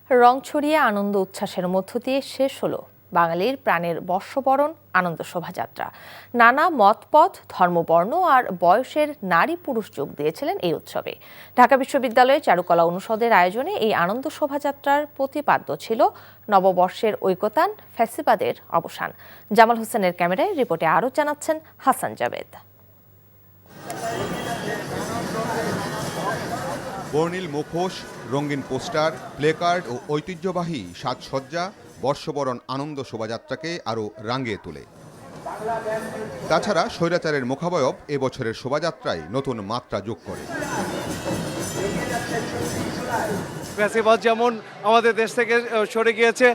রং ছড়িয়ে আনন্দ উচ্ছ্বাসের মধ্য দিয়ে শেষ হলো বাঙালির প্রাণের বর্ষবরণ আনন্দ শোভাযাত্রা। নানা মতপথ, ধর্মবর্ণ আর বয়সের নারী পুরুষ যোগ দিয়েছিলেন এই উৎসবে। ঢাকা বিশ্ববিদ্যালয়ের চারুকলা অনুষদের আয়োজনে এই আনন্দ শোভাযাত্রার প্রতিপাদ্য ছিল নববর্ষের ঐকতান, ফ্যাসিবাদের অবসান। জামাল হোসেনের ক্যামেরায় রিপোর্টে আরও জানাচ্ছেন হাসান জাবেদ। বর্ণিল মুখোশ, রঙিন পোস্টার, প্লেকার্ড ও ঐতিহ্যবাহী সাজসজ্জা বর্ষবরণ আনন্দ শোভাযাত্রাকে আরও রাঙিয়ে তোলে। তাছাড়া স্বৈরাচারের মুখাবয়ব এবছরের শোভাযাত্রায় নতুন মাত্রা যোগ করে। ফ্যাসিবাদ যেমন আমাদের দেশ থেকে সরে গিয়েছে,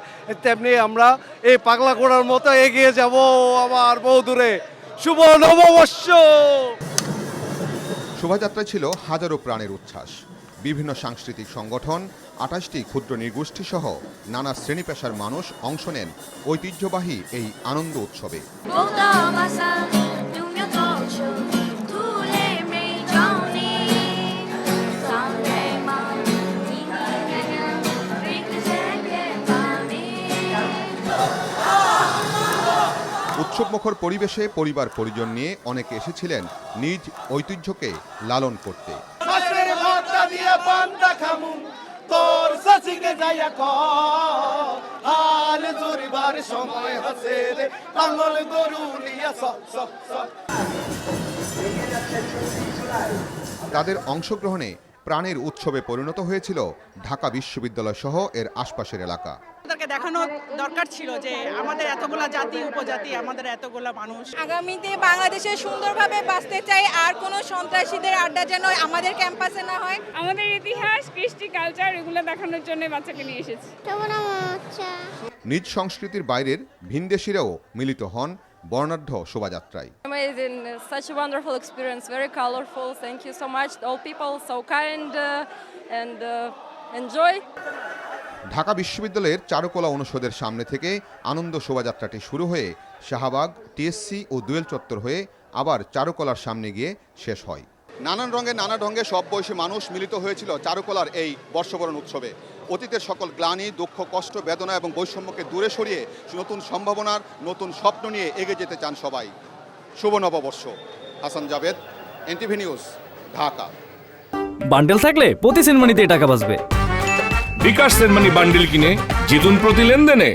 তেমনি আমরা এই পাগলা ঘোড়ার মতো এগিয়ে যাব আমার বহুদূরে। শুভ নববর্ষ! শোভাযাত্রায় ছিল হাজারো প্রাণের উচ্ছ্বাস। বিভিন্ন সাংস্কৃতিক সংগঠন, ২৮টি ক্ষুদ্র নৃগোষ্ঠী সহ নানা শ্রেণী পেশার মানুষ অংশ নেন ঐতিহ্যবাহী এই আনন্দ উৎসবে। উৎসবমুখর পরিবেশে পরিবার পরিজন নিয়ে অনেকে এসেছিলেন নিজ ঐতিহ্যকে লালন করতে। তাদের অংশগ্রহণে প্রাণের উৎসবে পরিণত হয়েছিল ঢাকা বিশ্ববিদ্যালয় সহ এর আশপাশের এলাকা। আমাদেরকে দেখানো দরকার ছিল যে আমাদের এতগুলা জাতি উপজাতি, আমাদের এতগুলা মানুষ। আগামীতে বাংলাদেশে সুন্দরভাবে বাঁচতে চাই, আর কোনো সন্ত্রাসীদের আড্ডা যেন আমাদের ক্যাম্পাসে না হয়। আমাদের ইতিহাস, কৃষ্টি, কালচার এগুলো দেখানোর জন্য বাচ্চাকে নিয়ে এসেছি। নিজ সংস্কৃতির বাইরের ভিনদেশীরাও মিলিত হন বর্ণাঢ্য শোভাযাত্রায়। Amazing, such a wonderful experience, very colorful. Thank you so much. All people so kind and enjoy. Dhaka বিশ্ববিদ্যালয়ের চারুকলা অনুষদের সামনে থেকে আনন্দ শোভাযাত্রাটি শুরু হয়ে শাহবাগ, টিএসসি ও দোয়েল চত্বর হয়ে আবার চারুকলার সামনে গিয়ে শেষ হয়। নানান রঙে নানা ঢঙ্গে সব বয়সী মানুষ মিলিত হয়েছিল চারুকলার এই বর্ষবরণ উৎসবে। অতীতের সকল গ্লানি, দুঃখ, কষ্ট, বেদনা এবং বৈষম্যকে দূরে সরিয়ে নতুন সম্ভাবনার নতুন স্বপ্ন নিয়ে এগিয়ে যেতে চান সবাই। শুভ নববর্ষ। Hasan Jabed, NTV news, Dhaka. Bundle থাকলে প্রতি সেনমানিতে টাকা বাঁচবে। বিকাশ সেনমানি বান্ডেল কিনে জিতুন প্রতি লেনদেনে।